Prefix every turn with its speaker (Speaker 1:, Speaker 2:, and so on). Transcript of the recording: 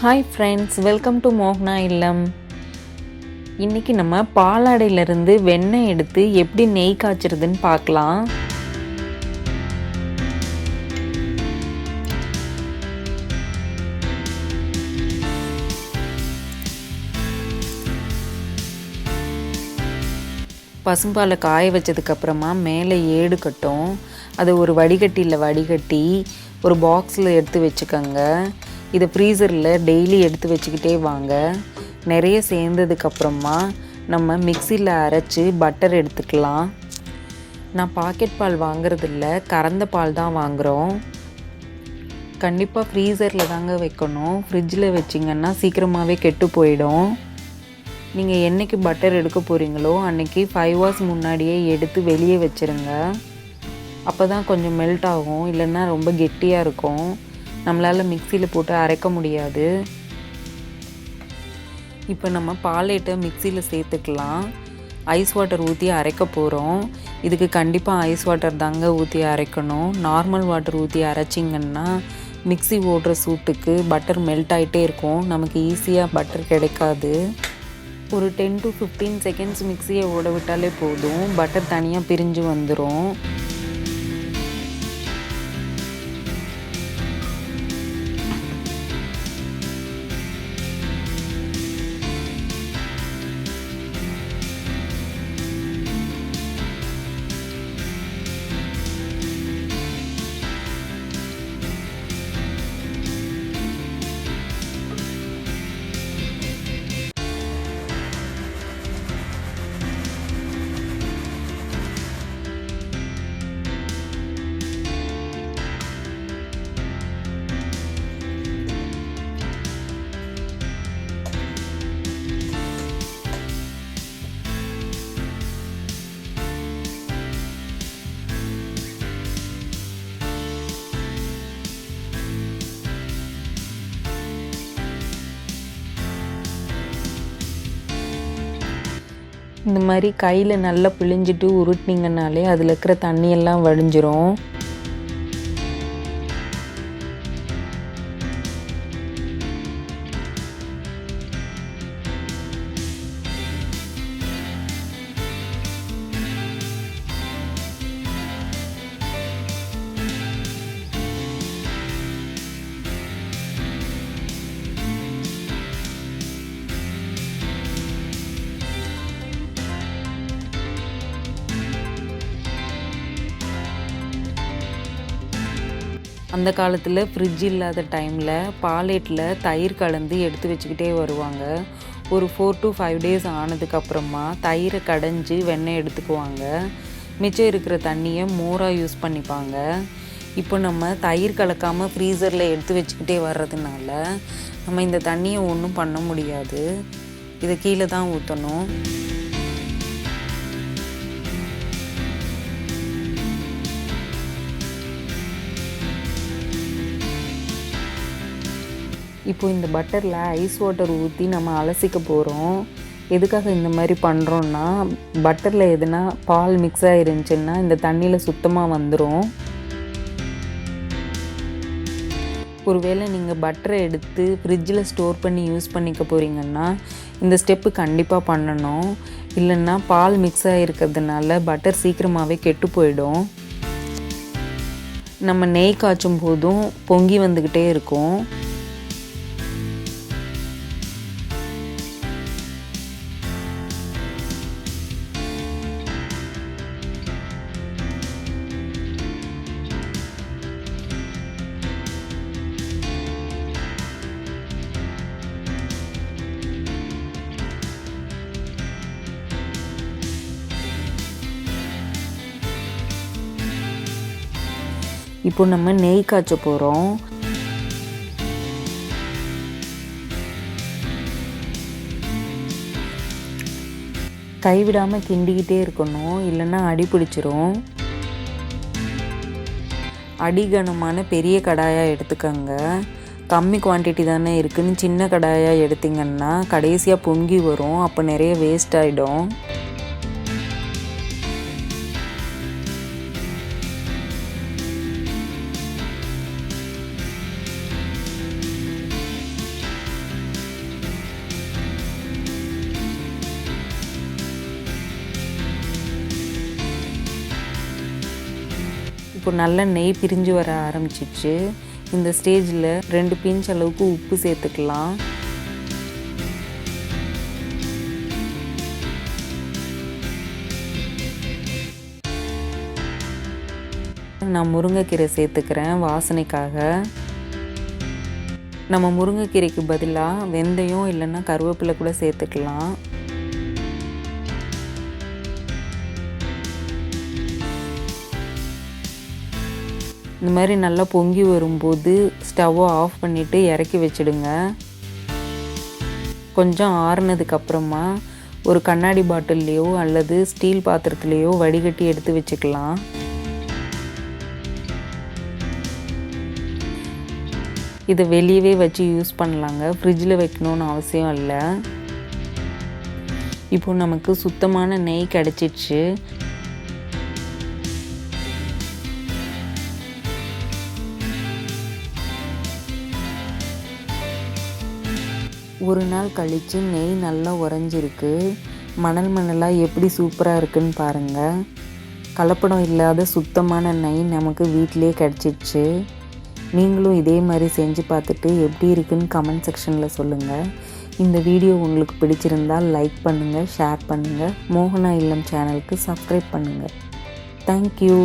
Speaker 1: Hi friends, welcome to mohanaillam. இன்றைக்கி நம்ம பாலாடையிலேருந்து வெண்ணெய் எடுத்து எப்படி நெய் காய்ச்சறதுன்னு பார்க்கலாம். பசும்பாலை காய வச்சதுக்கப்புறமா மேலே ஏடு கட்டும். அதை ஒரு வடிகட்டியில் வடிகட்டி ஒரு பாக்ஸில் எடுத்து வச்சுக்கோங்க. இதை ஃப்ரீசரில் டெய்லி எடுத்து வச்சுக்கிட்டே வாங்க. நிறைய சேர்ந்ததுக்கப்புறமா நம்ம மிக்சியில் அரைச்சி பட்டர் எடுத்துக்கலாம். நான் பாக்கெட் பால் வாங்குறதில்ல, கறந்த பால் தான் வாங்குகிறோம். கண்டிப்பாக ஃப்ரீசரில் தாங்க வைக்கணும். ஃப்ரிட்ஜில் வச்சிங்கன்னா சீக்கிரமாகவே கெட்டு போயிடும். நீங்கள் என்றைக்கு பட்டர் எடுக்க போகிறீங்களோ அன்றைக்கி 5 hours முன்னாடியே எடுத்து வெளியே வச்சுருங்க. அப்போ தான் கொஞ்சம் மெல்ட் ஆகும், இல்லைன்னா ரொம்ப கெட்டியாக இருக்கும். நம்மளால் மிக்சியில் போட்டு அரைக்க முடியாது. இப்போ நம்ம பாலேட்டை மிக்சியில் சேர்த்துக்கலாம். ஐஸ் வாட்டர் ஊற்றி அரைக்க போகிறோம். இதுக்கு கண்டிப்பாக ஐஸ் வாட்டர் தாங்க ஊற்றி அரைக்கணும். நார்மல் வாட்டர் ஊற்றி அரைச்சிங்கன்னா மிக்சி ஓடுற சூட்டுக்கு பட்டர் மெல்ட் ஆகிட்டே இருக்கும். நமக்கு ஈஸியாக பட்டர் கிடைக்காது. ஒரு 10 to 15 seconds மிக்சியை ஓட விட்டாலே போதும், பட்டர் தனியாக பிரிஞ்சு வந்துடும். இந்த மாதிரி கையில் நல்லா பிழிஞ்சிட்டு உருட்டினீங்கனாலே அதில் இருக்கிற தண்ணியெல்லாம் வடிஞ்சிரும். அந்த காலத்தில் ஃப்ரிட்ஜ் இல்லாத டைமில் பாலேட்டில் தயிர் கலந்து எடுத்து வச்சுக்கிட்டே வருவாங்க. ஒரு 4 to 5 days ஆனதுக்கப்புறமா தயிரை கடைஞ்சி வெண்ணெய் எடுத்துக்குவாங்க. மிச்சம் இருக்கிற தண்ணியை மோராக யூஸ் பண்ணிப்பாங்க. இப்போ நம்ம தயிர் கலக்காமல் ஃப்ரீசரில் எடுத்து வச்சுக்கிட்டே வர்றதுனால நம்ம இந்த தண்ணியை ஒன்றும் பண்ண முடியாது. இதை கீழே தான் ஊற்றணும். இப்போது இந்த பட்டரில் ஐஸ் வாட்டர் ஊற்றி நம்ம அலசிக்க போகிறோம். எதுக்காக இந்த மாதிரி பண்ணுறோன்னா, பட்டரில் எதுனா பால் மிக்ஸ் ஆகிருந்துச்சுன்னா இந்த தண்ணியில் சுத்தமாக வந்துடும். ஒருவேளை நீங்கள் பட்டரை எடுத்து ஃப்ரிட்ஜில் ஸ்டோர் பண்ணி யூஸ் பண்ணிக்க போகிறீங்கன்னா இந்த ஸ்டெப்பு கண்டிப்பாக பண்ணணும். இல்லைன்னா பால் மிக்ஸ் ஆகிருக்கிறதுனால பட்டர் சீக்கிரமாகவே கெட்டு போயிடும். நம்ம நெய் காய்ச்சும் போதும் பொங்கி வந்துக்கிட்டே இருக்கும். இப்போ நம்ம நெய் காய்ச்ச போகிறோம். கைவிடாமல் கிண்டிக்கிட்டே இருக்கணும், இல்லைன்னா அடி பிடிச்சிரும். அடிகனமான பெரிய கடாயாக எடுத்துக்கோங்க. கம்மி குவான்டிட்டி தானே இருக்குதுன்னு சின்ன கடாயாக எடுத்திங்கன்னா கடைசியாக பொங்கி வரும். அப்போ நிறைய வேஸ்ட் ஆகிடும். இப்போ நல்ல நெய் பிரிஞ்சு வர ஆரம்பிச்சிச்சு. இந்த ஸ்டேஜில் 2 பிஞ்ச் அளவுக்கு உப்பு சேர்த்துக்கலாம். நான் முருங்கைக்கீரை சேர்த்துக்கிறேன் வாசனைக்காக. நம்ம முருங்கைக்கீரைக்கு பதிலாக வெந்தயம் இல்லைன்னா கருவேப்பிலை கூட சேர்த்துக்கலாம். இந்த மாதிரி நல்லா பொங்கி வரும்போது ஸ்டவ்வை ஆஃப் பண்ணிவிட்டு இறக்கி வச்சிடுங்க. கொஞ்சம் ஆறுனதுக்கப்புறமா ஒரு கண்ணாடி பாட்டில்லையோ அல்லது ஸ்டீல் பாத்திரத்துலேயோ வடிகட்டி எடுத்து வச்சுக்கலாம். இதை வெளியவே வச்சு யூஸ் பண்ணலாங்க, ஃப்ரிட்ஜில் வைக்கணுன்னு அவசியம் இல்லை. இப்போ நமக்கு சுத்தமான நெய் கிடச்சிடுச்சு. ஒரு நாள் கழித்து நெய் நல்லா உறைஞ்சிருக்கு. மணல் மணலாக எப்படி சூப்பராக இருக்குன்னு பாருங்கள். கலப்படம் இல்லாத சுத்தமான நெய் நமக்கு வீட்டிலே கிடச்சிடுச்சு. நீங்களும் இதே மாதிரி செஞ்சு பார்த்துட்டு எப்படி இருக்குன்னு கமெண்ட் செக்ஷனில் சொல்லுங்கள். இந்த வீடியோ உங்களுக்கு பிடிச்சிருந்தால் லைக் பண்ணுங்கள், ஷேர் பண்ணுங்கள். மோகனா இல்லம் சேனலுக்கு சப்ஸ்கிரைப் பண்ணுங்கள். தேங்க்யூ.